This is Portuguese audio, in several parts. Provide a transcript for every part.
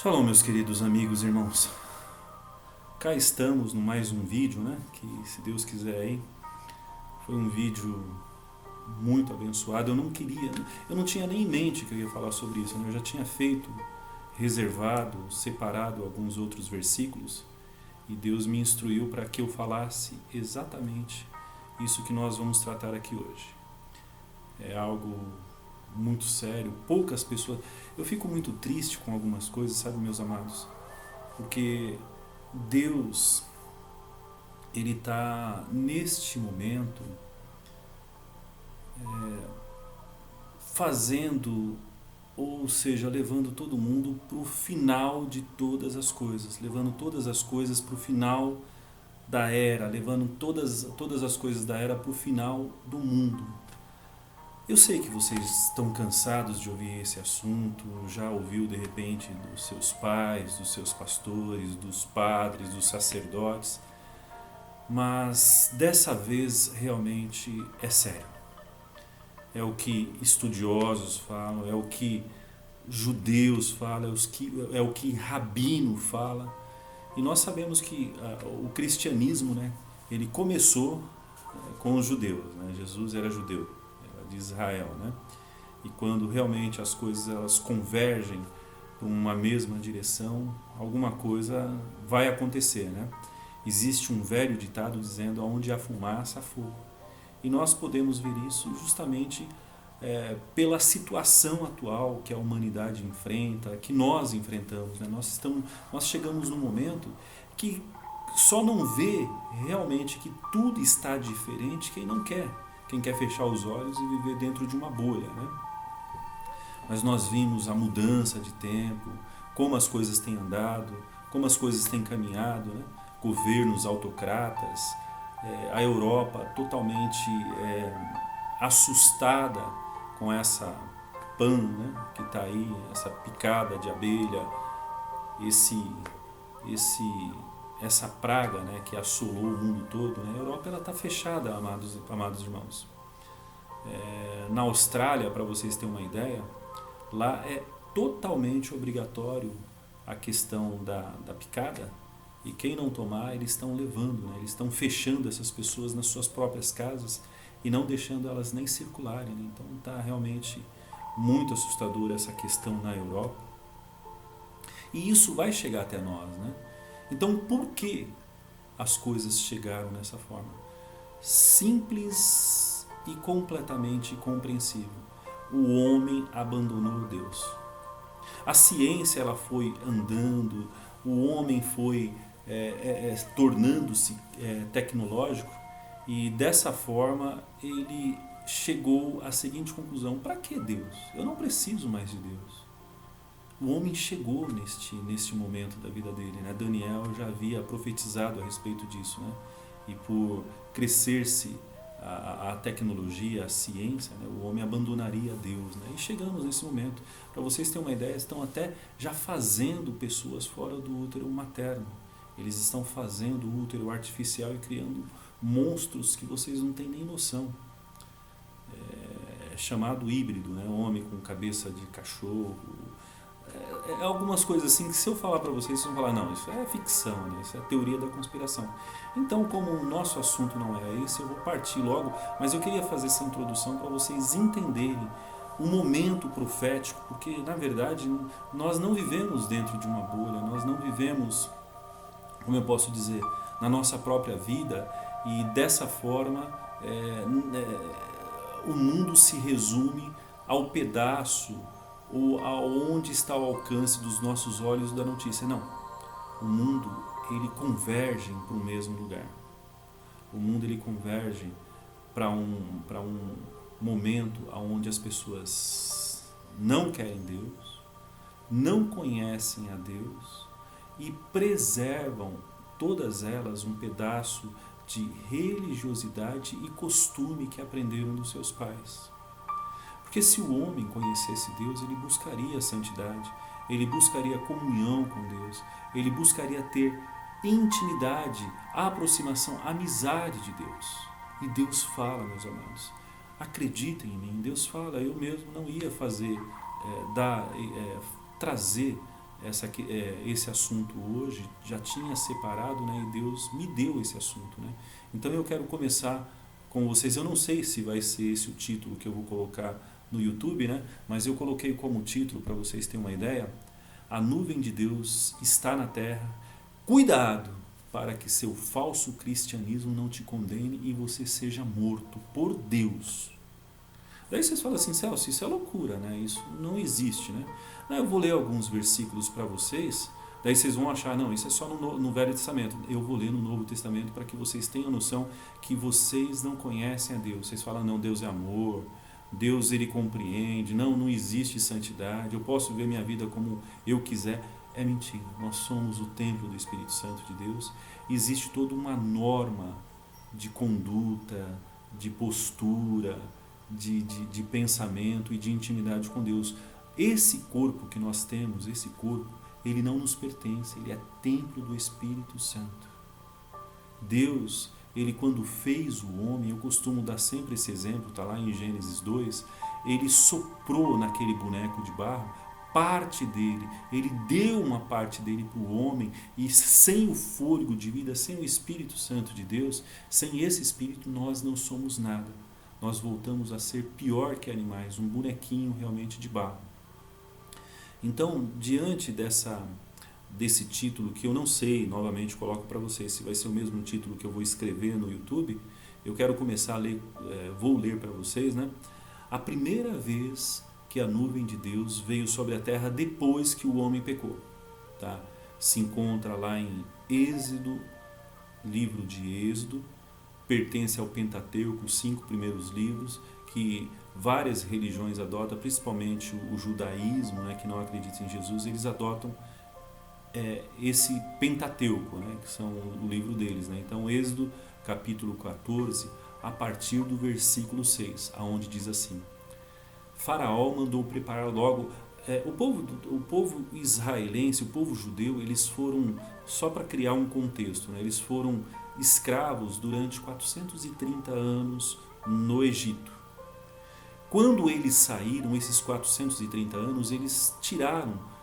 Shalom, meus queridos amigos e irmãos. Cá estamos no mais um vídeo, né? Que, se Deus quiser aí, foi um vídeo muito abençoado. Eu não tinha nem em mente que eu ia falar sobre isso, né? Eu já tinha feito, reservado, separado alguns outros versículos e Deus me instruiu para que eu falasse exatamente isso que nós vamos tratar aqui hoje. É algo muito sério, poucas pessoas... Eu fico muito triste com algumas coisas, sabe, meus amados? Porque Deus, Ele está neste momento fazendo, ou seja, levando todo mundo para o final de todas as coisas, levando todas as coisas para o final da era, levando todas as coisas da era para o final do mundo. Eu sei que vocês estão cansados de ouvir esse assunto, já ouviu de repente dos seus pais, dos seus pastores, dos padres, dos sacerdotes, mas dessa vez realmente é sério. É o que estudiosos falam, é o que judeus falam, é o que rabino fala. E nós sabemos que o cristianismo, né, ele começou com os judeus, né? Jesus era judeu, era de Israel, né? E quando realmente as coisas elas convergem para uma mesma direção, alguma coisa vai acontecer, né? Existe um velho ditado dizendo: aonde há fumaça, há fogo. E nós podemos ver isso justamente pela situação atual que a humanidade enfrenta, que nós enfrentamos, né? Nós chegamos num momento que só não vê realmente que tudo está diferente quem quer fechar os olhos e viver dentro de uma bolha, né? Mas nós vimos a mudança de tempo, como as coisas têm andado, como as coisas têm caminhado, né? Governos autocratas, a Europa totalmente assustada com essa PAN, né, que está aí, essa picada de abelha, esse, essa praga, né, que assolou o mundo todo. Né? A Europa está fechada, amados irmãos. Na Austrália, para vocês terem uma ideia, lá é totalmente obrigatório a questão da picada, e quem não tomar, eles estão levando, né? Eles estão fechando essas pessoas nas suas próprias casas e não deixando elas nem circularem. Né? Então está realmente muito assustadora essa questão na Europa. E isso vai chegar até nós. Né? Então por que as coisas chegaram dessa forma? Simples e completamente compreensível. O homem abandonou Deus. A ciência ela foi andando, o homem foi tornando-se tecnológico, e dessa forma ele chegou à seguinte conclusão: para que Deus? Eu não preciso mais de Deus. O homem chegou neste momento da vida dele. Né? Daniel já havia profetizado a respeito disso. Né? E por crescer-se a tecnologia, a ciência, né? O homem abandonaria Deus. Né? E chegamos nesse momento. Para vocês terem uma ideia, estão até já fazendo pessoas fora do útero materno. Eles estão fazendo o útero artificial e criando monstros que vocês não têm nem noção. É chamado híbrido, né? Homem com cabeça de cachorro. Algumas coisas assim que, se eu falar para vocês vão falar: não, isso é ficção, né? Isso é teoria da conspiração. Então, como o nosso assunto não é esse, eu vou partir logo, mas eu queria fazer essa introdução para vocês entenderem o momento profético, porque na verdade nós não vivemos dentro de uma bolha, nós não vivemos, como eu posso dizer, na nossa própria vida, e dessa forma o mundo se resume ao pedaço ou aonde está o alcance dos nossos olhos da notícia. Não, o mundo ele converge para o mesmo lugar. O mundo ele converge para um momento onde as pessoas não querem Deus, não conhecem a Deus e preservam todas elas um pedaço de religiosidade e costume que aprenderam dos seus pais. Porque se o homem conhecesse Deus, ele buscaria a santidade, ele buscaria comunhão com Deus, ele buscaria ter intimidade, aproximação, amizade de Deus. E Deus fala, meus amados, acreditem em mim, Deus fala. Eu mesmo não ia trazer esse assunto hoje, já tinha separado, né, e Deus me deu esse assunto, né? Então eu quero começar com vocês. Eu não sei se vai ser esse o título que eu vou colocar no YouTube, né? Mas eu coloquei como título, para vocês terem uma ideia: a nuvem de Deus está na terra. Cuidado para que seu falso cristianismo não te condene e você seja morto por Deus. Daí vocês falam assim: Celso, isso é loucura, né? Isso não existe, né? Eu vou ler alguns versículos para vocês, daí vocês vão achar, não, isso é só no Velho Testamento. Eu vou ler no Novo Testamento para que vocês tenham noção que vocês não conhecem a Deus. Vocês falam: não, Deus é amor, Deus ele compreende, não existe santidade, eu posso ver minha vida como eu quiser. É mentira, nós somos o templo do Espírito Santo de Deus. Existe toda uma norma de conduta, de postura, de pensamento e de intimidade com Deus. Esse corpo que nós temos, esse corpo, ele não nos pertence, ele é templo do Espírito Santo. Deus, ele quando fez o homem, eu costumo dar sempre esse exemplo, está lá em Gênesis 2, ele soprou naquele boneco de barro parte dele, ele deu uma parte dele para o homem, e sem o fôlego de vida, sem o Espírito Santo de Deus, sem esse Espírito nós não somos nada. Nós voltamos a ser pior que animais, um bonequinho realmente de barro. Então, diante desse título, que eu não sei, novamente coloco para vocês se vai ser o mesmo título que eu vou escrever no YouTube, eu quero começar a ler, vou ler para vocês, né? A primeira vez que a nuvem de Deus veio sobre a terra depois que o homem pecou, tá? Se encontra lá em Êxodo, livro de Êxodo, pertence ao Pentateuco, os 5 primeiros livros, que várias religiões adotam, principalmente o judaísmo, né, que não acredita em Jesus, eles adotam esse Pentateuco, né, que são o livro deles, né? Então, Êxodo, capítulo 14, a partir do versículo 6, aonde diz assim: Faraó mandou preparar logo. O povo israelense, o povo judeu, eles foram, só para criar um contexto, né, eles foram escravos durante 430 anos no Egito. Quando eles saíram, esses 430 anos, eles tiraram,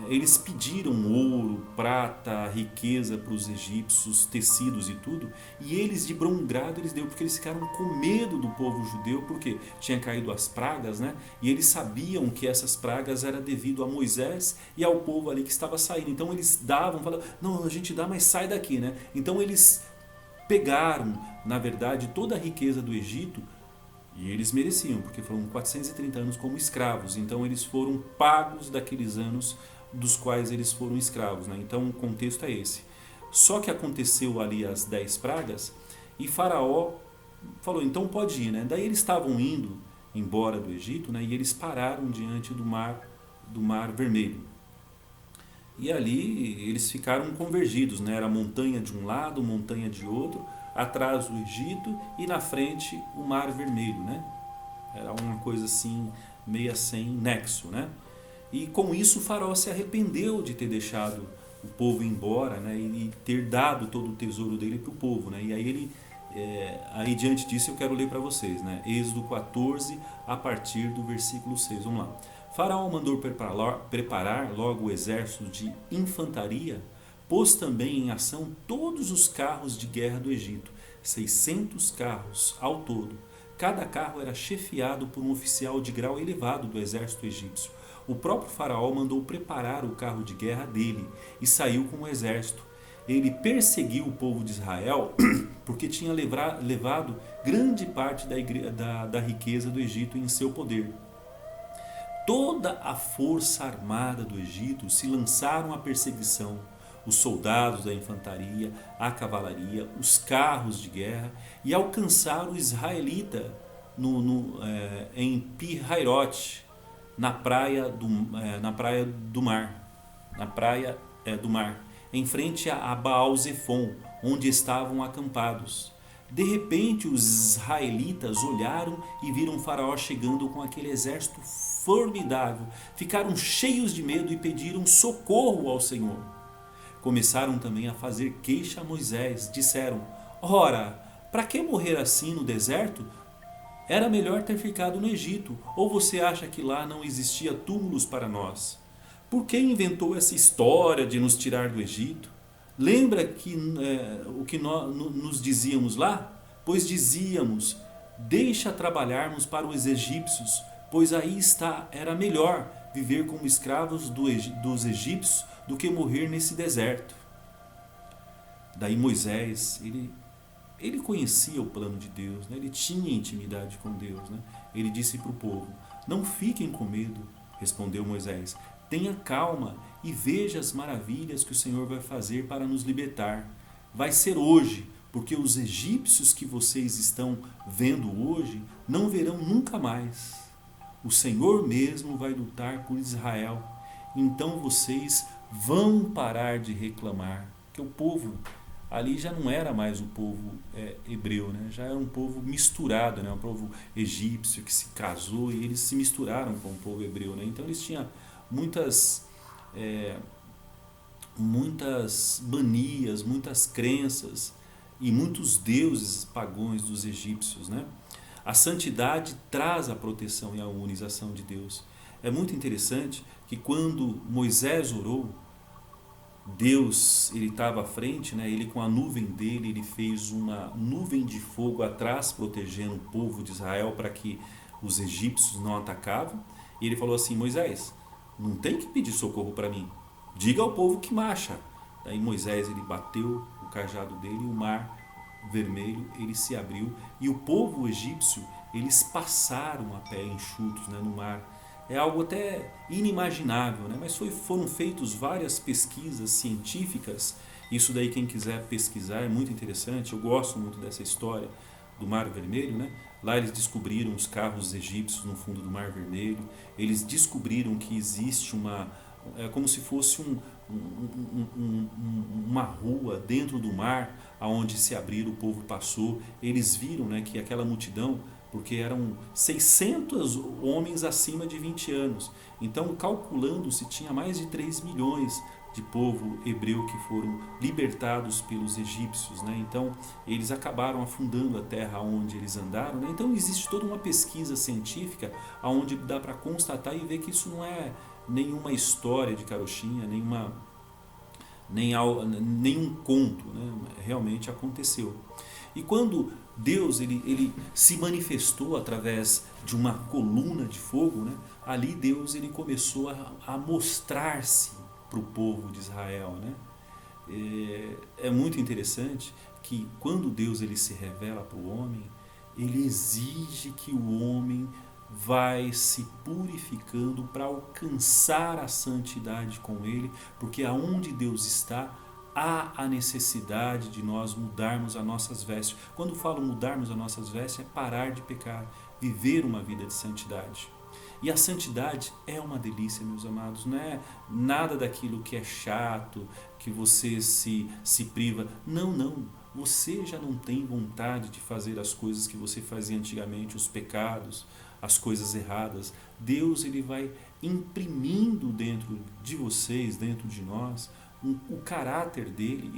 eles pediram ouro, prata, riqueza para os egípcios, tecidos e tudo, e eles de bom grado eles deu, porque eles ficaram com medo do povo judeu, porque tinha caído as pragas, né? E eles sabiam que essas pragas eram devido a Moisés e ao povo ali que estava saindo. Então eles davam, falavam: não, a gente dá, mas sai daqui, né? Então eles pegaram, na verdade, toda a riqueza do Egito. E eles mereciam, porque foram 430 anos como escravos. Então eles foram pagos daqueles anos dos quais eles foram escravos, né? Então o contexto é esse. Só que aconteceu ali as 10 pragas e Faraó falou: então pode ir, né? Daí eles estavam indo embora do Egito, né? E eles pararam diante do mar Vermelho. E ali eles ficaram convergidos, né? Era montanha de um lado, montanha de outro, atrás o Egito e na frente o Mar Vermelho, né? Era uma coisa assim, meia sem nexo, né? E com isso o faraó se arrependeu de ter deixado o povo ir embora, né? E ter dado todo o tesouro dele para o povo, né? E aí ele, aí diante disso eu quero ler para vocês, né? Êxodo 14, a partir do versículo 6, vamos lá. Faraó mandou preparar logo o exército de infantaria, pôs também em ação todos os carros de guerra do Egito, 600 carros ao todo. Cada carro era chefiado por um oficial de grau elevado do exército egípcio. O próprio faraó mandou preparar o carro de guerra dele e saiu com o exército. Ele perseguiu o povo de Israel porque tinha levado grande parte da riqueza do Egito em seu poder. Toda a força armada do Egito se lançaram à perseguição. Os soldados da infantaria, a cavalaria, os carros de guerra, e alcançaram o israelita em Pi-Hairote, na praia do mar, em frente a Baal-Zefon, onde estavam acampados. De repente os israelitas olharam e viram Faraó chegando com aquele exército formidável. Ficaram cheios de medo e pediram socorro ao Senhor. Começaram também a fazer queixa a Moisés. Disseram: ora, para que morrer assim no deserto? Era melhor ter ficado no Egito. Ou você acha que lá não existia túmulos para nós? Por que inventou essa história de nos tirar do Egito? Lembra que o que nós nos dizíamos lá? Pois dizíamos, deixa trabalharmos para os egípcios, pois aí era melhor viver como escravos dos egípcios do que morrer nesse deserto. Daí Moisés, ele conhecia o plano de Deus, né? Ele tinha intimidade com Deus. Né? Ele disse para o povo, não fiquem com medo, respondeu Moisés, tenha calma e veja as maravilhas que o Senhor vai fazer para nos libertar. Vai ser hoje, porque os egípcios que vocês estão vendo hoje não verão nunca mais. O Senhor mesmo vai lutar por Israel. Então vocês vão parar de reclamar. Que o povo ali já não era mais o povo hebreu, né? Já era um povo misturado, né? Um povo egípcio que se casou e eles se misturaram com o povo hebreu. Né? Então eles tinham muitas manias, muitas crenças e muitos deuses pagãos dos egípcios. Né? A santidade traz a proteção e a harmonização de Deus. É muito interessante que quando Moisés orou, Deus ele estava à frente, né? Ele com a nuvem dele, ele fez uma nuvem de fogo atrás, protegendo o povo de Israel para que os egípcios não atacavam. E ele falou assim, Moisés, não tem que pedir socorro para mim, diga ao povo que marcha. Daí Moisés ele bateu o cajado dele e o mar vermelho ele se abriu e o povo egípcio eles passaram a pé enxutos, né, no mar. É algo até inimaginável, né? Mas foram feitas várias pesquisas científicas. Isso daí quem quiser pesquisar é muito interessante. Eu gosto muito dessa história do Mar Vermelho, né? Lá eles descobriram os carros egípcios no fundo do Mar Vermelho. Eles descobriram que existe como se fosse uma rua dentro do mar, aonde se abriram, o povo passou. Eles viram, né, que aquela multidão, porque eram 600 homens acima de 20 anos. Então, calculando-se, tinha mais de 3 milhões de povo hebreu que foram libertados pelos egípcios. Né? Então, eles acabaram afundando a terra onde eles andaram. Né? Então, existe toda uma pesquisa científica onde dá para constatar e ver que isso não é nenhuma história de carochinha, nenhum conto. Né? Realmente aconteceu. E quando Deus ele se manifestou através de uma coluna de fogo, né? Ali Deus ele começou a mostrar-se para o povo de Israel. Né? É muito interessante que quando Deus ele se revela para o homem, ele exige que o homem vai se purificando para alcançar a santidade com ele, porque aonde Deus está, há a necessidade de nós mudarmos as nossas vestes. Quando falo mudarmos as nossas vestes, é parar de pecar, viver uma vida de santidade. E a santidade é uma delícia, meus amados, não é nada daquilo que é chato, que você se priva. Não, você já não tem vontade de fazer as coisas que você fazia antigamente, os pecados, as coisas erradas. Deus ele vai imprimindo dentro de vocês, dentro de nós, o caráter dele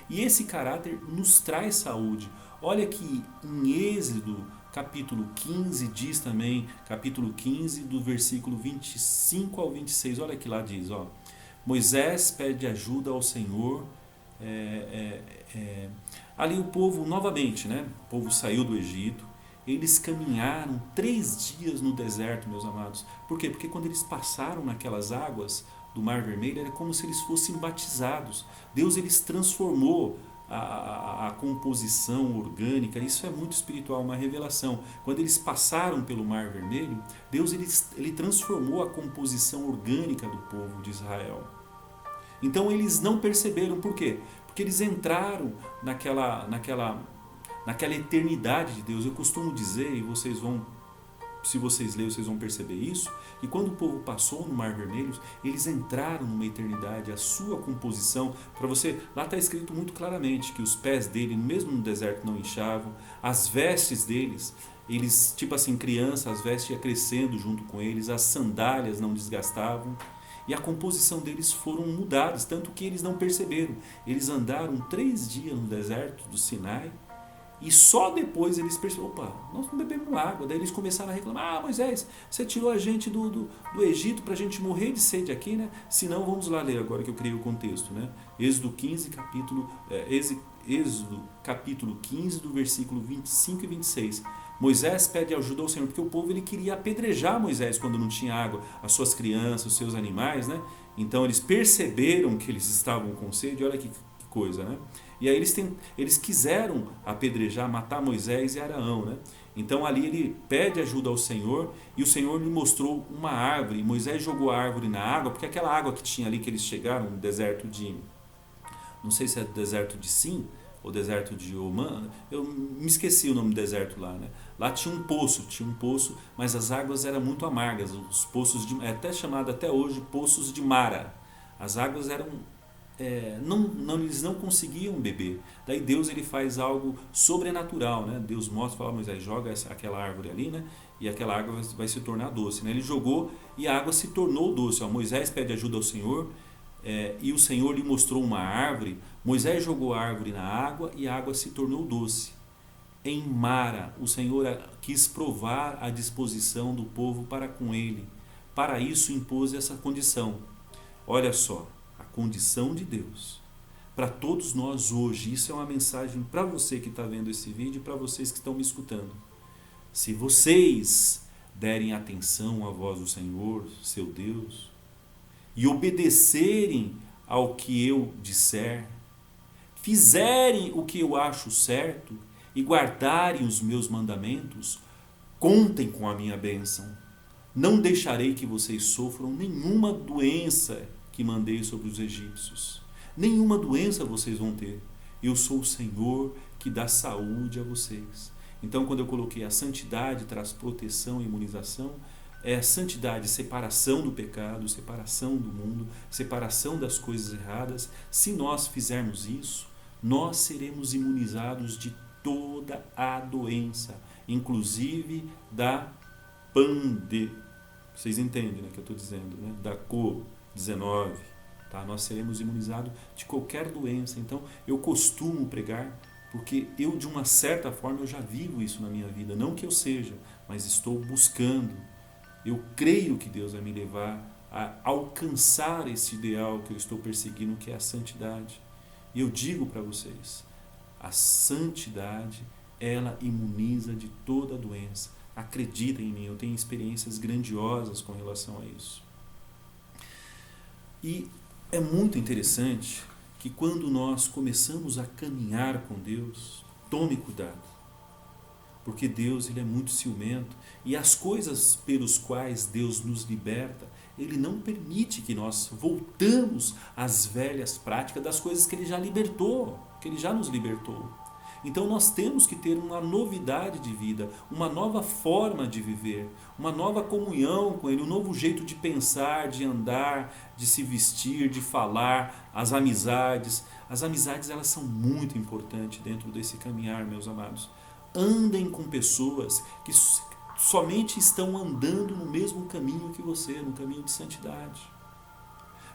e esse caráter nos traz saúde. Olha que em Êxodo capítulo 15 diz também, capítulo 15 do versículo 25 ao 26, olha que lá diz, ó, Moisés pede ajuda ao Senhor, ali o povo novamente, né? O povo saiu do Egito, eles caminharam 3 dias no deserto, meus amados. Por quê? Porque quando eles passaram naquelas águas do Mar Vermelho, era como se eles fossem batizados. Deus eles transformou a composição orgânica. Isso é muito espiritual, uma revelação. Quando eles passaram pelo Mar Vermelho, Deus ele transformou a composição orgânica do povo de Israel. Então eles não perceberam. Por quê? Porque eles entraram naquela eternidade de Deus. Eu costumo dizer, e vocês vão, se vocês lerem, vocês vão perceber isso, que quando o povo passou no Mar Vermelho, eles entraram numa eternidade, a sua composição, para você, lá está escrito muito claramente que os pés dele, mesmo no deserto, não inchavam, as vestes deles, eles, tipo assim, criança, as vestes iam crescendo junto com eles, as sandálias não desgastavam, e a composição deles foram mudadas, tanto que eles não perceberam. Eles andaram 3 dias no deserto do Sinai, E só depois eles perceberam, opa, nós não bebemos água. Daí eles começaram a reclamar, Moisés, você tirou a gente do Egito para a gente morrer de sede aqui, né? Se não, vamos lá ler agora que eu criei o contexto, né? Êxodo 15, Êxodo capítulo 15, do versículo 25 e 26. Moisés pede ajuda ao Senhor, porque o povo ele queria apedrejar Moisés quando não tinha água, as suas crianças, os seus animais, né? Então eles perceberam que eles estavam com sede, olha que coisa, né? E aí eles quiseram apedrejar, matar Moisés e Arão, né? Então ali ele pede ajuda ao Senhor e o Senhor lhe mostrou uma árvore. Moisés jogou a árvore na água, porque aquela água que tinha ali que eles chegaram no deserto de, não sei se é deserto de Sim ou deserto de Oman, eu me esqueci o nome do deserto lá, né? Lá tinha um poço, mas as águas eram muito amargas, os poços é até chamado até hoje poços de Mara. As águas eram eles não conseguiam beber. Daí Deus ele faz algo sobrenatural, né? Deus mostra, fala, Moisés, joga aquela árvore ali, né? E aquela água vai se tornar doce, né? Ele jogou e a água se tornou doce. Moisés pede ajuda ao Senhor, e o Senhor lhe mostrou uma árvore. Moisés jogou a árvore na água e a água se tornou doce. Em Mara, o Senhor quis provar a disposição do povo para com ele. Para isso impôs essa condição. Olha só, a condição de Deus para todos nós hoje. Isso é uma mensagem para você que está vendo esse vídeo e para vocês que estão me escutando. Se vocês derem atenção à voz do Senhor, seu Deus, e obedecerem ao que eu disser, fizerem o que eu acho certo e guardarem os meus mandamentos, contem com a minha bênção. Não deixarei que vocês sofram nenhuma doença que mandei sobre os egípcios. Nenhuma doença vocês vão ter. Eu sou o Senhor que dá saúde a vocês. Então, quando eu coloquei a santidade traz proteção e imunização, é a santidade, separação do pecado, separação do mundo, separação das coisas erradas. Se nós fizermos isso, nós seremos imunizados de toda a doença, inclusive da pandemia. Vocês entendem, né, que eu estou dizendo, né? Da Covid-19. Tá? Nós seremos imunizados de qualquer doença. Então, eu costumo pregar, porque eu, de uma certa forma, eu já vivo isso na minha vida. Não que eu seja, mas estou buscando. Eu creio que Deus vai me levar a alcançar esse ideal que eu estou perseguindo, que é a santidade. E eu digo para vocês, a santidade, ela imuniza de toda doença. Acreditem em mim, eu tenho experiências grandiosas com relação a isso. E é muito interessante que quando nós começamos a caminhar com Deus, tome cuidado, porque Deus ele é muito ciumento e as coisas pelos quais Deus nos liberta, Ele não permite que nós voltamos às velhas práticas das coisas que Ele já libertou, que Ele já nos libertou. Então nós temos que ter uma novidade de vida, uma nova forma de viver, uma nova comunhão com Ele, um novo jeito de pensar, de andar, de se vestir, de falar, as amizades. As amizades elas são muito importantes dentro desse caminhar, meus amados. Andem com pessoas que somente estão andando no mesmo caminho que você, no caminho de santidade.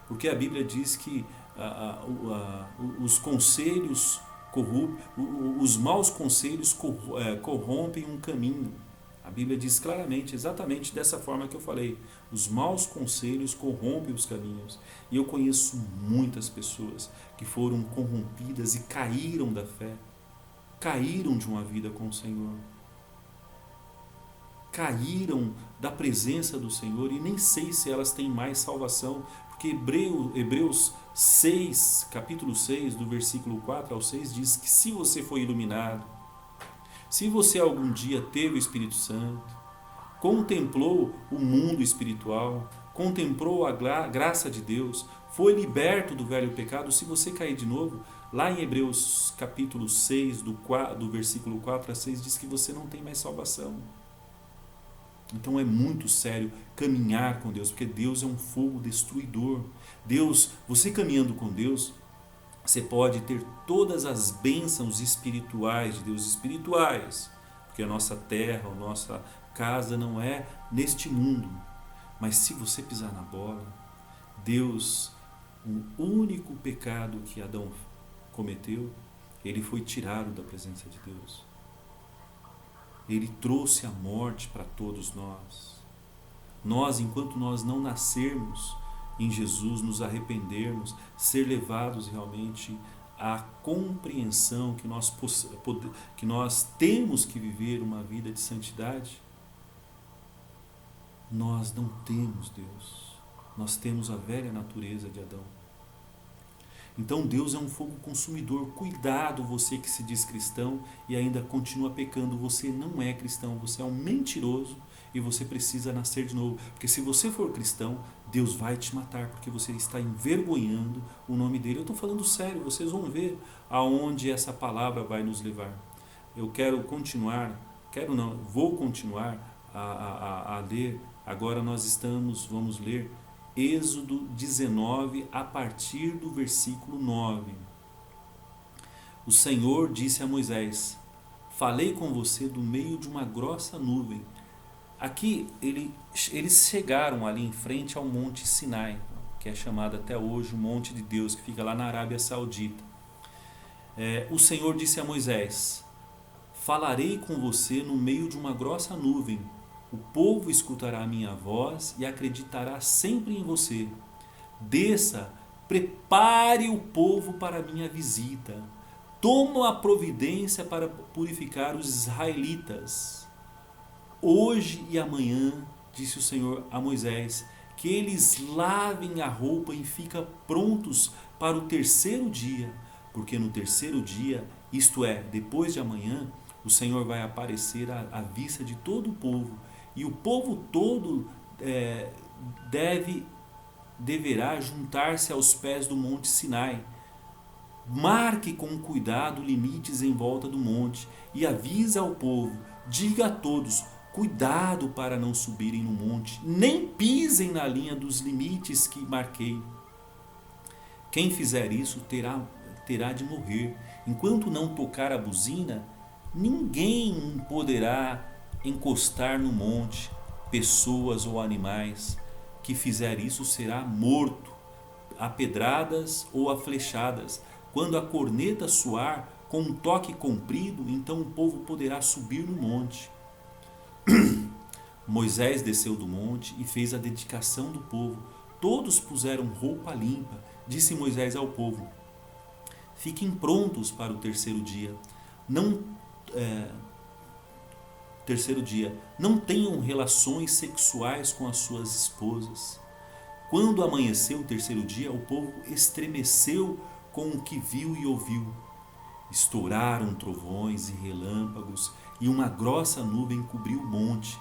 Porque a Bíblia diz que os conselhos os maus conselhos corrompem um caminho. A Bíblia diz claramente, exatamente dessa forma que eu falei. Os maus conselhos corrompem os caminhos. E eu conheço muitas pessoas que foram corrompidas e caíram da fé. Caíram de uma vida com o Senhor. Caíram da presença do Senhor e nem sei se elas têm mais salvação. Porque Hebreus 6, capítulo 6, do versículo 4 ao 6, diz que se você foi iluminado, se você algum dia teve o Espírito Santo, contemplou o mundo espiritual, contemplou a graça de Deus, foi liberto do velho pecado, se você cair de novo, lá em Hebreus capítulo 6, do versículo 4 a 6, diz que você não tem mais salvação. Então é muito sério caminhar com Deus, porque Deus é um fogo destruidor. Deus, você caminhando com Deus, você pode ter todas as bênçãos espirituais de Deus, espirituais, porque a nossa terra, a nossa casa não é neste mundo. Mas se você pisar na bola, Deus, o único pecado que Adão cometeu, ele foi tirado da presença de Deus. Ele trouxe a morte para todos nós. Nós, enquanto nós não nascermos em Jesus, nos arrependermos, ser levados realmente à compreensão que nós temos que viver uma vida de santidade, nós não temos Deus. Nós temos a velha natureza de Adão. Então Deus é um fogo consumidor. Cuidado, você que se diz cristão e ainda continua pecando. Você não é cristão, você é um mentiroso e você precisa nascer de novo. Porque se você for cristão, Deus vai te matar, porque você está envergonhando o nome dele. Eu estou falando sério, vocês vão ver aonde essa palavra vai nos levar. Eu vou continuar a ler. Agora vamos ler Êxodo 19, a partir do versículo 9. O Senhor disse a Moisés: falei com você do meio de uma grossa nuvem. Aqui eles chegaram ali em frente ao Monte Sinai, que é chamado até hoje o Monte de Deus, que fica lá na Arábia Saudita. O Senhor disse a Moisés: falarei com você no meio de uma grossa nuvem. O povo escutará a minha voz e acreditará sempre em você. Desça, prepare o povo para a minha visita. Toma a providência para purificar os israelitas. Hoje e amanhã, disse o Senhor a Moisés, que eles lavem a roupa e fiquem prontos para o terceiro dia, porque no terceiro dia, isto é, depois de amanhã, o Senhor vai aparecer à vista de todo o povo. E o povo todo deverá juntar-se aos pés do Monte Sinai. Marque com cuidado limites em volta do monte e avise ao povo, diga a todos, cuidado para não subirem no monte, nem pisem na linha dos limites que marquei. Quem fizer isso terá de morrer. Enquanto não tocar a buzina, ninguém poderá encostar no monte. Pessoas ou animais que fizer isso será morto, a pedradas ou a flechadas. Quando a corneta soar com um toque comprido, então o povo poderá subir no monte. Moisés desceu do monte e fez a dedicação do povo. Todos puseram roupa limpa. Disse Moisés ao povo: fiquem prontos para o terceiro dia. Não tenham relações sexuais com as suas esposas. Quando amanheceu o terceiro dia, o povo estremeceu com o que viu e ouviu. Estouraram trovões e relâmpagos, e uma grossa nuvem cobriu o monte.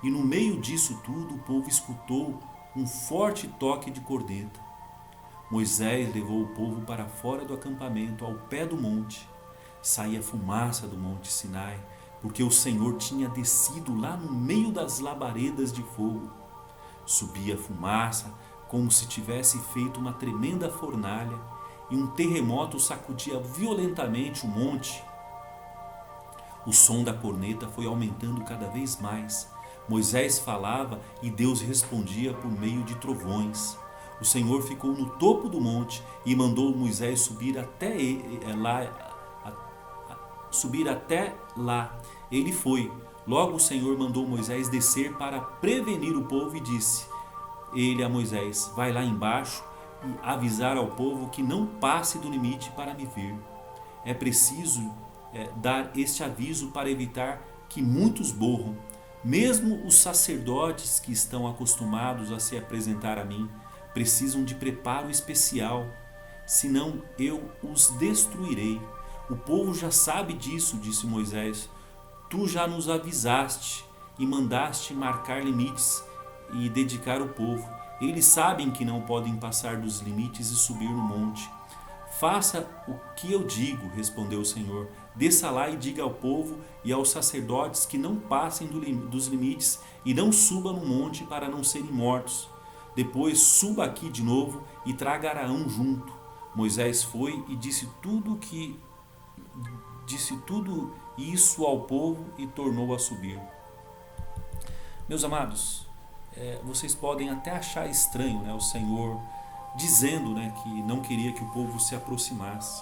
E no meio disso tudo, o povo escutou um forte toque de corneta. Moisés levou o povo para fora do acampamento, ao pé do monte. Saía fumaça do Monte Sinai, porque o Senhor tinha descido lá no meio das labaredas de fogo. Subia fumaça, como se tivesse feito uma tremenda fornalha, e um terremoto sacudia violentamente o monte. O som da corneta foi aumentando cada vez mais. Moisés falava e Deus respondia por meio de trovões. O Senhor ficou no topo do monte e mandou Moisés subir até lá. Ele foi. Logo o Senhor mandou Moisés descer para prevenir o povo e disse ele a Moisés: vai lá embaixo e avisar ao povo que não passe do limite para me ver. É preciso dar este aviso para evitar que muitos morram. Mesmo os sacerdotes que estão acostumados a se apresentar a mim precisam de preparo especial, senão eu os destruirei. O povo já sabe disso, disse Moisés. Tu já nos avisaste e mandaste marcar limites e dedicar o povo. Eles sabem que não podem passar dos limites e subir no monte. Faça o que eu digo, respondeu o Senhor. Desça lá e diga ao povo e aos sacerdotes que não passem dos limites e não suba no monte para não serem mortos. Depois suba aqui de novo e traga Araão junto. Moisés foi e disse tudo isso ao povo e tornou a subir. Meus amados, vocês podem até achar estranho, o Senhor dizendo, que não queria que o povo se aproximasse.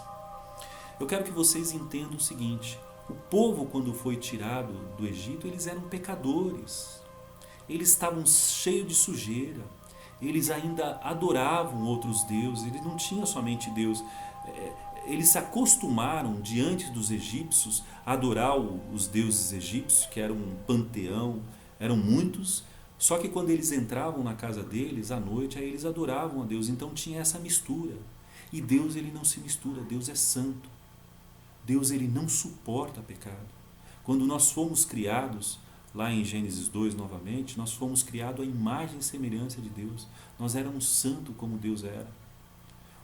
Eu quero que vocês entendam o seguinte: O povo, quando foi tirado do Egito, eles eram pecadores. Eles estavam cheios de sujeira. Eles ainda adoravam outros deuses. Eles não tinham somente Deus. Eles se acostumaram, diante dos egípcios, a adorar os deuses egípcios, que eram um panteão, eram muitos. Só que quando eles entravam na casa deles, à noite, aí eles adoravam a Deus. Então tinha essa mistura. E Deus, ele não se mistura. Deus é santo. Deus, ele não suporta pecado. Quando nós fomos criados, lá em Gênesis 2 novamente, nós fomos criados à imagem e semelhança de Deus. Nós éramos santos como Deus era.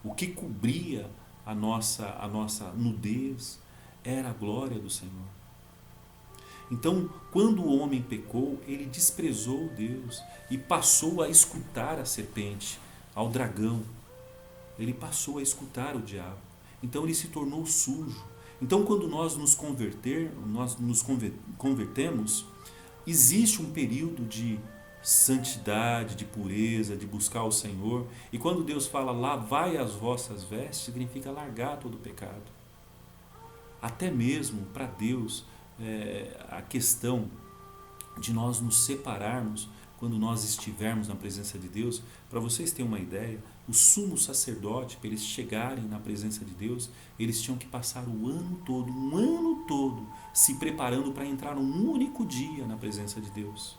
O que cobria a nossa nudez era a glória do Senhor. Então, quando o homem pecou, ele desprezou Deus e passou a escutar a serpente, ao dragão. Ele passou a escutar o diabo. Então ele se tornou sujo. Então, quando nós nos convertemos, existe um período de santidade, de pureza, de buscar o Senhor. E quando Deus fala, lavai as vossas vestes, significa largar todo o pecado. Até mesmo para Deus, a questão de nós nos separarmos quando nós estivermos na presença de Deus, para vocês terem uma ideia, o sumo sacerdote, para eles chegarem na presença de Deus, eles tinham que passar um ano todo, se preparando para entrar um único dia na presença de Deus.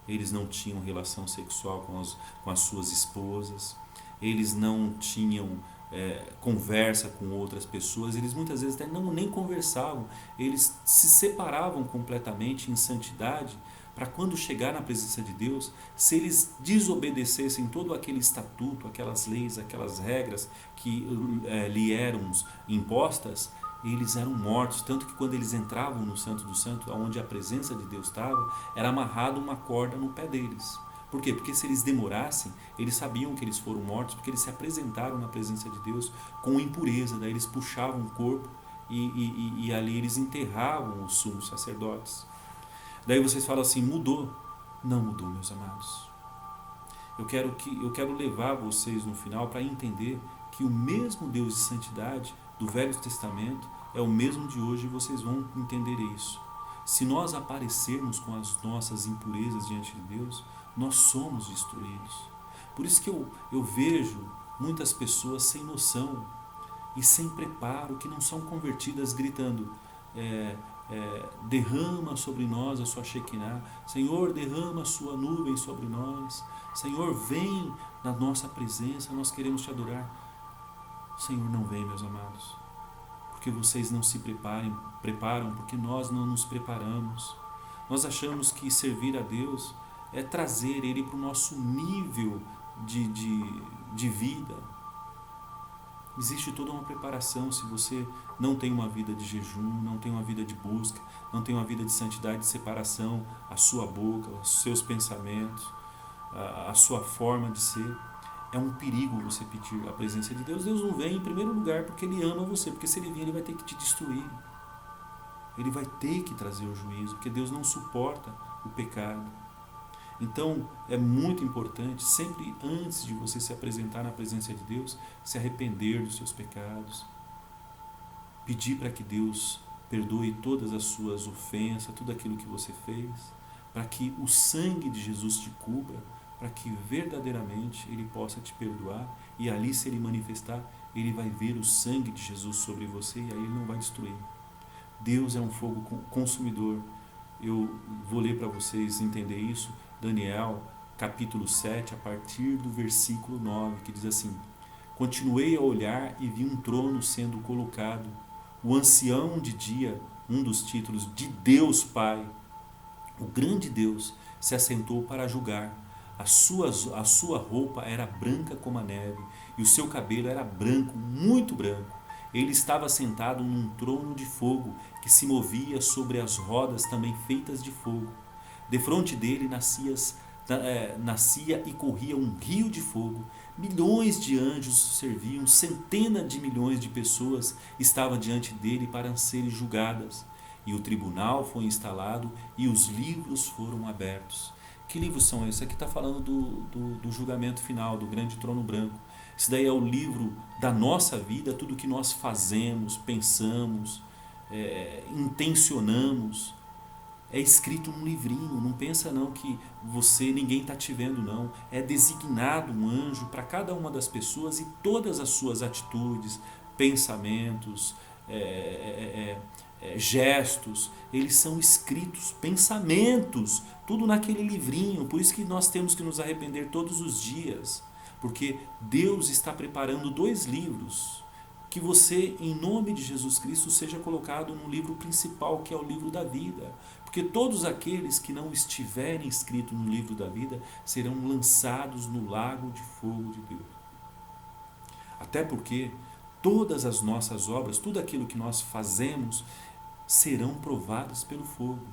Eles não tinham relação sexual com as suas esposas, eles não tinham conversa com outras pessoas, eles muitas vezes até nem conversavam, eles se separavam completamente em santidade, para quando chegar na presença de Deus, se eles desobedecessem todo aquele estatuto, aquelas leis, aquelas regras que lhe eram impostas, eles eram mortos. Tanto que quando eles entravam no Santo dos Santos, onde a presença de Deus estava, era amarrada uma corda no pé deles. Por quê? Porque se eles demorassem, eles sabiam que eles foram mortos, porque eles se apresentaram na presença de Deus com impureza. Daí eles puxavam o corpo e ali eles enterravam os sumos sacerdotes. Daí vocês falam assim, mudou? Não mudou, meus amados. Eu quero levar vocês no final para entender que o mesmo Deus de santidade do Velho Testamento é o mesmo de hoje, e vocês vão entender isso. Se nós aparecermos com as nossas impurezas diante de Deus, nós somos destruídos. Por isso que eu vejo muitas pessoas sem noção e sem preparo, que não são convertidas, gritando, derrama sobre nós a sua Shekinah, Senhor, derrama a sua nuvem sobre nós, Senhor, vem na nossa presença, nós queremos te adorar. O Senhor não vem, meus amados, porque vocês não se preparam, porque nós não nos preparamos. Nós achamos que servir a Deus é trazer Ele para o nosso nível de vida. Existe toda uma preparação. Se você não tem uma vida de jejum, não tem uma vida de busca, não tem uma vida de santidade, de separação, a sua boca, os seus pensamentos, a sua forma de ser, é um perigo você pedir a presença de Deus. Deus não vem em primeiro lugar porque Ele ama você, porque se Ele vir, Ele vai ter que te destruir. Ele vai ter que trazer o juízo, porque Deus não suporta o pecado. Então, é muito importante, sempre antes de você se apresentar na presença de Deus, se arrepender dos seus pecados, pedir para que Deus perdoe todas as suas ofensas, tudo aquilo que você fez, para que o sangue de Jesus te cubra, para que verdadeiramente Ele possa te perdoar, e ali, se Ele manifestar, Ele vai ver o sangue de Jesus sobre você, e aí Ele não vai destruir. Deus é um fogo consumidor. Eu vou ler para vocês entender isso. Daniel, capítulo 7, a partir do versículo 9, que diz assim: continuei a olhar e vi um trono sendo colocado. O ancião de dia, um dos títulos de Deus Pai, o grande Deus, se assentou para julgar. A sua roupa era branca como a neve, e o seu cabelo era branco, muito branco. Ele estava sentado num trono de fogo, que se movia sobre as rodas também feitas de fogo. Defronte dele nascia e corria um rio de fogo. Milhões de anjos serviam, centenas de milhões de pessoas estavam diante dele para serem julgadas. E o tribunal foi instalado e os livros foram abertos. Que livros são esses? Aqui está falando do julgamento final, do grande trono branco. Isso daí é o livro da nossa vida, tudo que nós fazemos, pensamos, intencionamos. É escrito num livrinho, não pensa não que ninguém está te vendo não. É designado um anjo para cada uma das pessoas e todas as suas atitudes, pensamentos, gestos, eles são escritos, pensamentos, tudo naquele livrinho. Por isso que nós temos que nos arrepender todos os dias, porque Deus está preparando 2 livros, que você, em nome de Jesus Cristo, seja colocado no livro principal, que é o livro da vida. Porque todos aqueles que não estiverem escritos no livro da vida serão lançados no lago de fogo de Deus. Até porque todas as nossas obras, tudo aquilo que nós fazemos, serão provadas pelo fogo.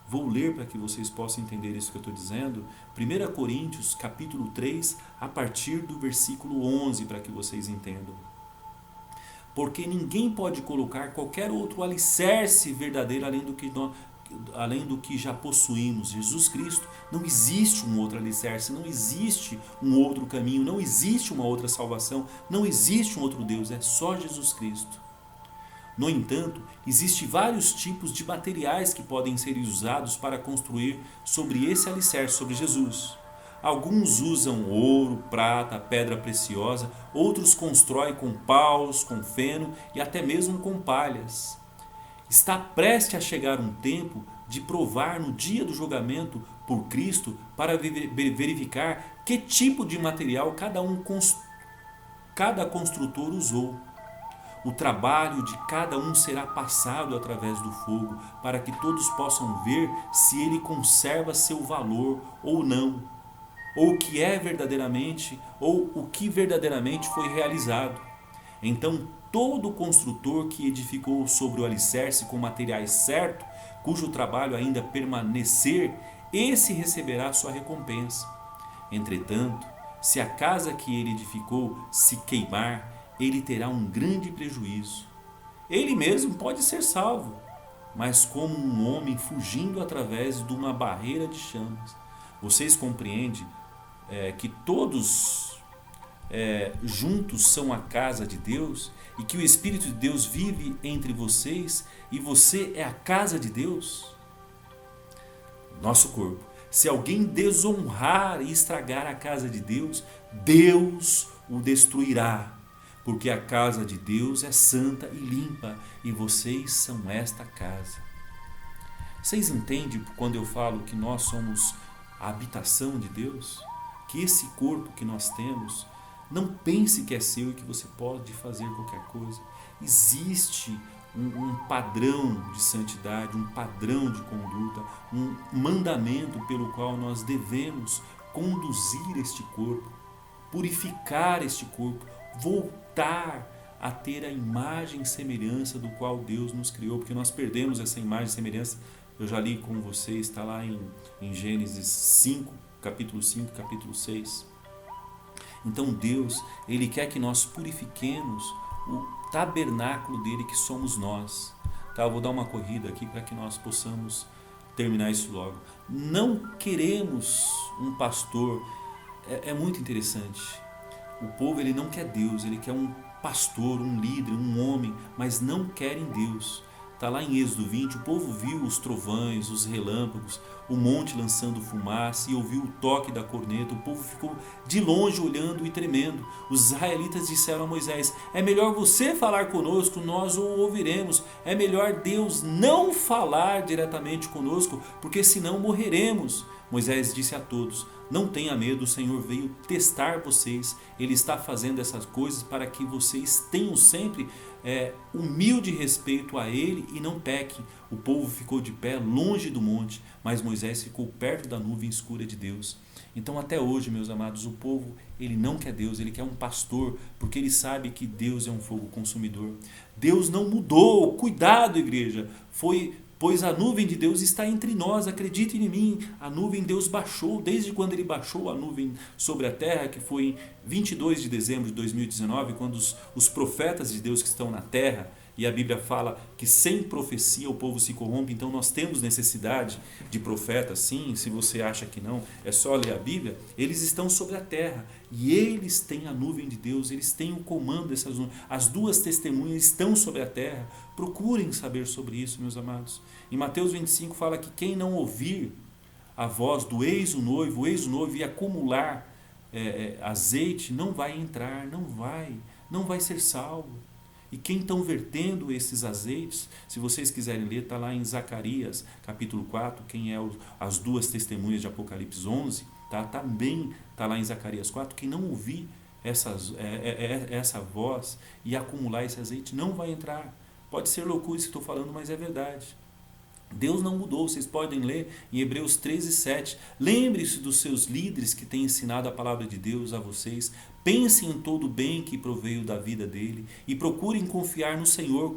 Vou ler para que vocês possam entender isso que eu estou dizendo. 1 Coríntios, capítulo 3, a partir do versículo 11, para que vocês entendam. Porque ninguém pode colocar qualquer outro alicerce verdadeiro além do que já possuímos. Jesus Cristo. Não existe um outro alicerce, não existe um outro caminho, não existe uma outra salvação, não existe um outro Deus, é só Jesus Cristo. No entanto, existem vários tipos de materiais que podem ser usados para construir sobre esse alicerce, sobre Jesus. Alguns usam ouro, prata, pedra preciosa, outros constroem com paus, com feno e até mesmo com palhas. Está prestes a chegar um tempo de provar no dia do julgamento por Cristo para verificar que tipo de material cada construtor usou. O trabalho de cada um será passado através do fogo para que todos possam ver se ele conserva seu valor ou não, ou o que é verdadeiramente, ou o que verdadeiramente foi realizado. Então, todo construtor que edificou sobre o alicerce com materiais certos, cujo trabalho ainda permanecer, esse receberá sua recompensa. Entretanto, se a casa que ele edificou se queimar, ele terá um grande prejuízo. Ele mesmo pode ser salvo, mas como um homem fugindo através de uma barreira de chamas. Vocês compreendem que todos juntos são a casa de Deus e que o Espírito de Deus vive entre vocês e você é a casa de Deus? Nosso corpo. Se alguém desonrar e estragar a casa de Deus, Deus o destruirá. Porque a casa de Deus é santa e limpa e vocês são esta casa. Vocês entendem quando eu falo que nós somos a habitação de Deus? Que esse corpo que nós temos, não pense que é seu e que você pode fazer qualquer coisa. Existe um padrão de santidade, um padrão de conduta, um mandamento pelo qual nós devemos conduzir este corpo, purificar este corpo, voltar a ter a imagem e semelhança do qual Deus nos criou, porque nós perdemos essa imagem e semelhança. Eu já li com vocês, está lá em Gênesis 5, capítulo 5, capítulo 6. Então Deus, Ele quer que nós purifiquemos o tabernáculo dele, que somos nós. Tá? Eu vou dar uma corrida aqui para que nós possamos terminar isso logo. Não queremos um pastor. É muito interessante. O povo ele não quer Deus, ele quer um pastor, um líder, um homem, mas não querem Deus. Está lá em Êxodo 20, o povo viu os trovões, os relâmpagos, o monte lançando fumaça e ouviu o toque da corneta. O povo ficou de longe olhando e tremendo. Os israelitas disseram a Moisés: é melhor você falar conosco, nós o ouviremos. É melhor Deus não falar diretamente conosco, porque senão morreremos. Moisés disse a todos: não tenha medo, o Senhor veio testar vocês. Ele está fazendo essas coisas para que vocês tenham sempre humilde respeito a Ele e não pequem. O povo ficou de pé longe do monte, mas Moisés ficou perto da nuvem escura de Deus. Então até hoje, meus amados, o povo ele não quer Deus, ele quer um pastor, porque ele sabe que Deus é um fogo consumidor. Deus não mudou, cuidado, igreja, pois a nuvem de Deus está entre nós, acreditem em mim, a nuvem Deus baixou, desde quando ele baixou a nuvem sobre a terra, que foi em 22 de dezembro de 2019, quando os profetas de Deus que estão na terra, e a Bíblia fala que sem profecia o povo se corrompe, então nós temos necessidade de profetas, sim. Se você acha que não, é só ler a Bíblia. Eles estão sobre a terra e eles têm a nuvem de Deus, eles têm o comando dessas nuvens. As duas testemunhas estão sobre a terra. Procurem saber sobre isso, meus amados. Em Mateus 25 fala que quem não ouvir a voz do ex-noivo e acumular azeite, não vai entrar, não vai ser salvo. E quem estão vertendo esses azeites, se vocês quiserem ler, está lá em Zacarias, capítulo 4, quem é as duas testemunhas de Apocalipse 11, tá? Também está lá em Zacarias 4, quem não ouvir essa voz e acumular esse azeite, não vai entrar. Pode ser loucura isso que estou falando, mas é verdade. Deus não mudou, vocês podem ler em Hebreus 13:7. Lembre-se dos seus líderes que têm ensinado a palavra de Deus a vocês. Pensem em todo o bem que proveio da vida dele e procurem confiar no Senhor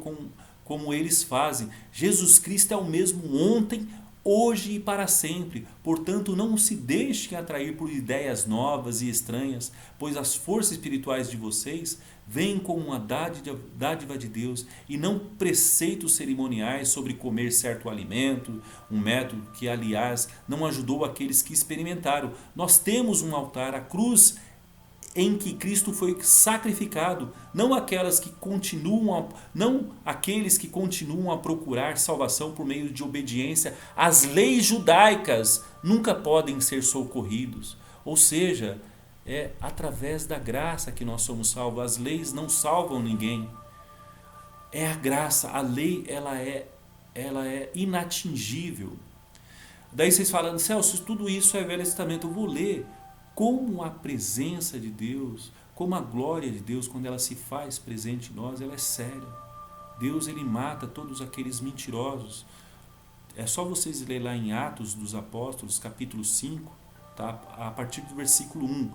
como eles fazem. Jesus Cristo é o mesmo ontem, hoje e para sempre. Portanto, não se deixem atrair por ideias novas e estranhas, pois as forças espirituais de vocês vêm como uma dádiva de Deus e não preceitos cerimoniais sobre comer certo alimento, um método que, aliás, não ajudou aqueles que experimentaram. Nós temos um altar, a cruz em que Cristo foi sacrificado, não aqueles que continuam a procurar salvação por meio de obediência às leis judaicas, nunca podem ser socorridos. Ou seja, é através da graça que nós somos salvos. As leis não salvam ninguém. É a graça, a lei ela é inatingível. Daí vocês falam, Celso, tudo isso é Velho Testamento. Eu vou ler como a presença de Deus, como a glória de Deus, quando ela se faz presente em nós, ela é séria. Deus, ele mata todos aqueles mentirosos. É só vocês lerem lá em Atos dos Apóstolos, capítulo 5, tá? A partir do versículo 1.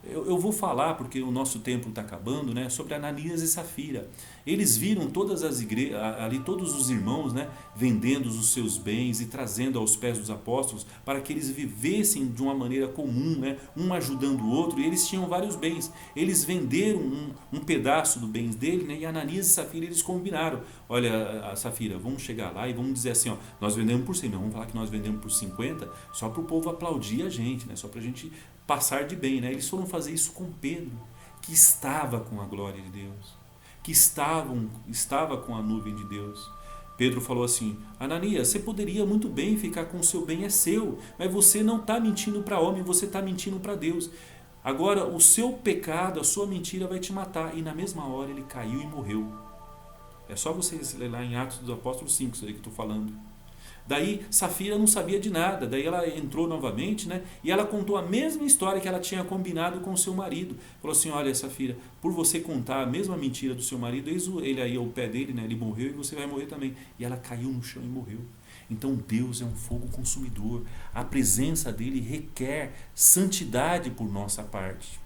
Eu vou falar, porque o nosso tempo está acabando, né, sobre Ananias e Safira. Eles viram todas as igrejas, ali todos os irmãos, né, vendendo os seus bens e trazendo aos pés dos apóstolos para que eles vivessem de uma maneira comum, né, um ajudando o outro, e eles tinham vários bens. Eles venderam um pedaço do bens dele, né, e Ananias e Safira eles combinaram. Olha, a Safira, vamos chegar lá e vamos dizer assim, ó, nós vendemos por 100, mas vamos falar que nós vendemos por 50, só para o povo aplaudir a gente, né, só para a gente passar de bem, né? Eles foram fazer isso com Pedro, que estava com a glória de Deus, que estava com a nuvem de Deus. Pedro falou assim, Ananias, você poderia muito bem ficar com o seu bem, é seu, mas você não está mentindo para homem, você está mentindo para Deus. Agora o seu pecado, a sua mentira vai te matar. E na mesma hora ele caiu e morreu. É só vocês ler lá em Atos dos Apóstolos 5, isso aí que eu estou falando. Daí Safira não sabia de nada, daí ela entrou novamente, né, e ela contou a mesma história que ela tinha combinado com o seu marido. Falou assim, olha Safira, por você contar a mesma mentira do seu marido, eis ele aí ao pé dele, né, ele morreu e você vai morrer também. E ela caiu no chão e morreu. Então Deus é um fogo consumidor, a presença dele requer santidade por nossa parte.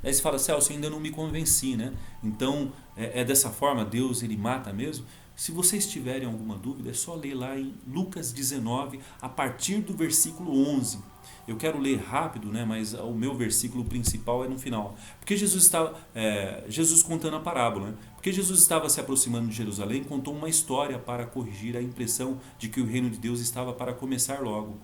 Daí você fala, Celso, ainda não me convenci, né? Então é dessa forma, Deus ele mata mesmo? Se vocês tiverem alguma dúvida, é só ler lá em Lucas 19, a partir do versículo 11. Eu quero ler rápido, né, mas o meu versículo principal é no final. Porque Jesus contando a parábola, né? Porque Jesus estava se aproximando de Jerusalém, contou uma história para corrigir a impressão de que o reino de Deus estava para começar logo.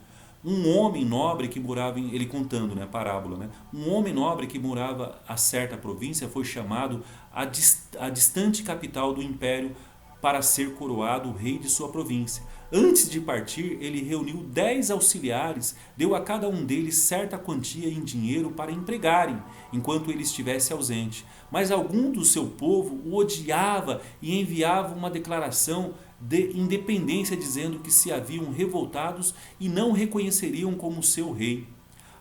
Um homem nobre que morava ele contando, né, a parábola, né? Um homem nobre que morava a certa província foi chamado à distante capital do império para ser coroado o rei de sua província. Antes de partir, ele reuniu 10 auxiliares, deu a cada um deles certa quantia em dinheiro para empregarem, enquanto ele estivesse ausente. Mas algum do seu povo o odiava e enviava uma declaração de independência dizendo que se haviam revoltados e não o reconheceriam como seu rei.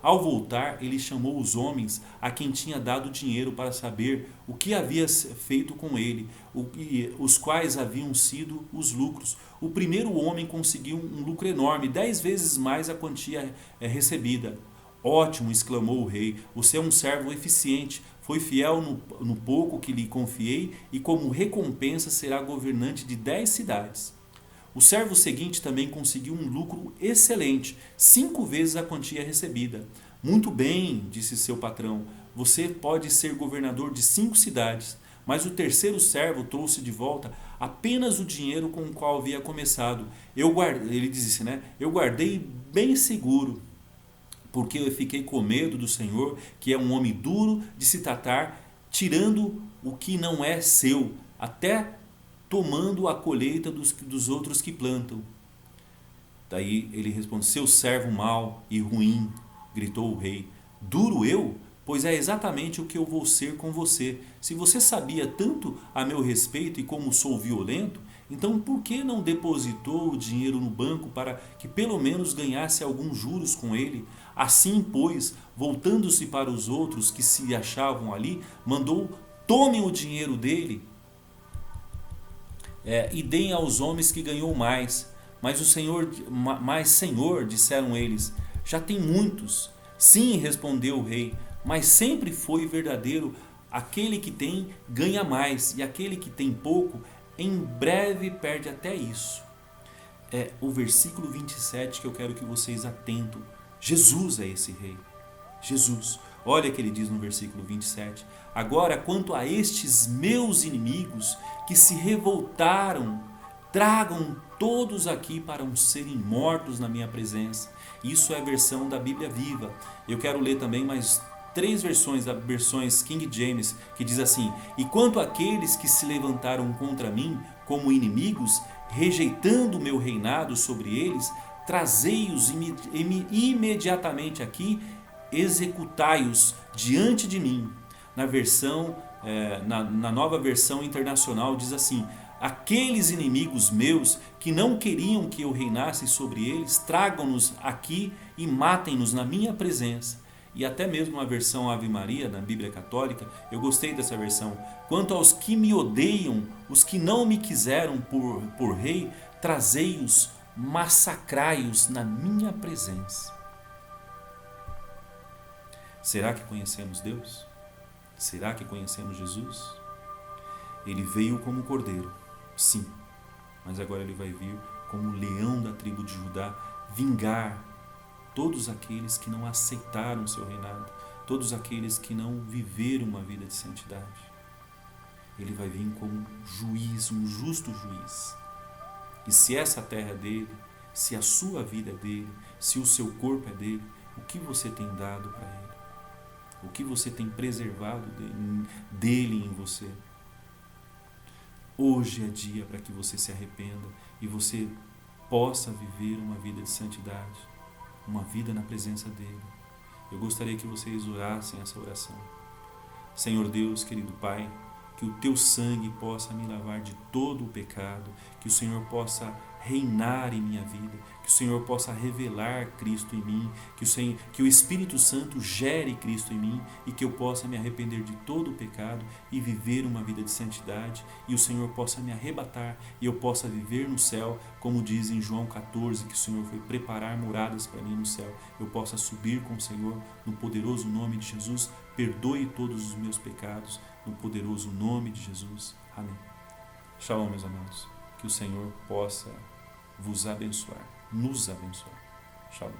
Ao voltar, ele chamou os homens a quem tinha dado dinheiro para saber o que havia feito com ele, os quais haviam sido os lucros. O primeiro homem conseguiu um lucro enorme, 10 vezes mais a quantia recebida. Ótimo, exclamou o rei, você é um servo eficiente, foi fiel no pouco que lhe confiei e como recompensa será governante de 10 cidades. O servo seguinte também conseguiu um lucro excelente, 5 vezes a quantia recebida. Muito bem, disse seu patrão, você pode ser governador de 5 cidades. Mas o terceiro servo trouxe de volta apenas o dinheiro com o qual havia começado. Ele diz assim, né? Eu guardei bem seguro, porque eu fiquei com medo do Senhor, que é um homem duro de se tratar, tirando o que não é seu, até tomando a colheita dos outros que plantam. Daí ele responde: seu servo mau e ruim, gritou o rei. Duro eu? Pois é exatamente o que eu vou ser com você. Se você sabia tanto a meu respeito e como sou violento, então por que não depositou o dinheiro no banco para que pelo menos ganhasse alguns juros com ele? Assim, pois, voltando-se para os outros que se achavam ali, mandou: tomem o dinheiro dele e deem aos homens que ganhou mais. Mas Senhor, disseram eles, já tem muitos. Sim, respondeu o rei, mas sempre foi verdadeiro: aquele que tem ganha mais, e aquele que tem pouco, em breve perde até isso. É o versículo 27 que eu quero que vocês atentem. Jesus é esse rei. Jesus. Olha o que ele diz no versículo 27. Agora, quanto a estes meus inimigos que se revoltaram, tragam todos aqui para serem mortos na minha presença. Isso é a versão da Bíblia Viva. Eu quero ler também mais 3 versões, das versões King James, que diz assim: e quanto àqueles que se levantaram contra mim como inimigos, rejeitando o meu reinado sobre eles, trazei-os imediatamente aqui, executai-os diante de mim. Na nova versão internacional diz assim: aqueles inimigos meus que não queriam que eu reinasse sobre eles, tragam-nos aqui e matem-nos na minha presença. E até mesmo a versão Ave Maria, na Bíblia Católica, eu gostei dessa versão. Quanto aos que me odeiam, os que não me quiseram por rei, trazei-os, massacrai-os na minha presença. Será que conhecemos Deus? Será que conhecemos Jesus? Ele veio como cordeiro, sim, mas agora ele vai vir como leão da tribo de Judá, vingar todos aqueles que não aceitaram o seu reinado, todos aqueles que não viveram uma vida de santidade. Ele vai vir como juiz, um justo juiz. E se essa terra é dele, se a sua vida é dele, se o seu corpo é dele, o que você tem dado para ele? O que você tem preservado dele em você? Hoje é dia para que você se arrependa e você possa viver uma vida de santidade, uma vida na presença dele. Eu gostaria que vocês orassem essa oração. Senhor Deus, querido Pai, que o teu sangue possa me lavar de todo o pecado, que o Senhor possa reinar em minha vida, que o Senhor possa revelar Cristo em mim, que o Espírito Santo gere Cristo em mim e que eu possa me arrepender de todo o pecado e viver uma vida de santidade, e o Senhor possa me arrebatar e eu possa viver no céu, como diz em João 14, que o Senhor foi preparar moradas para mim no céu. Eu possa subir com o Senhor no poderoso nome de Jesus. Perdoe todos os meus pecados no poderoso nome de Jesus. Amém. Shalom, meus amados. Que o Senhor possa vos abençoar, nos abençoar. Shalom.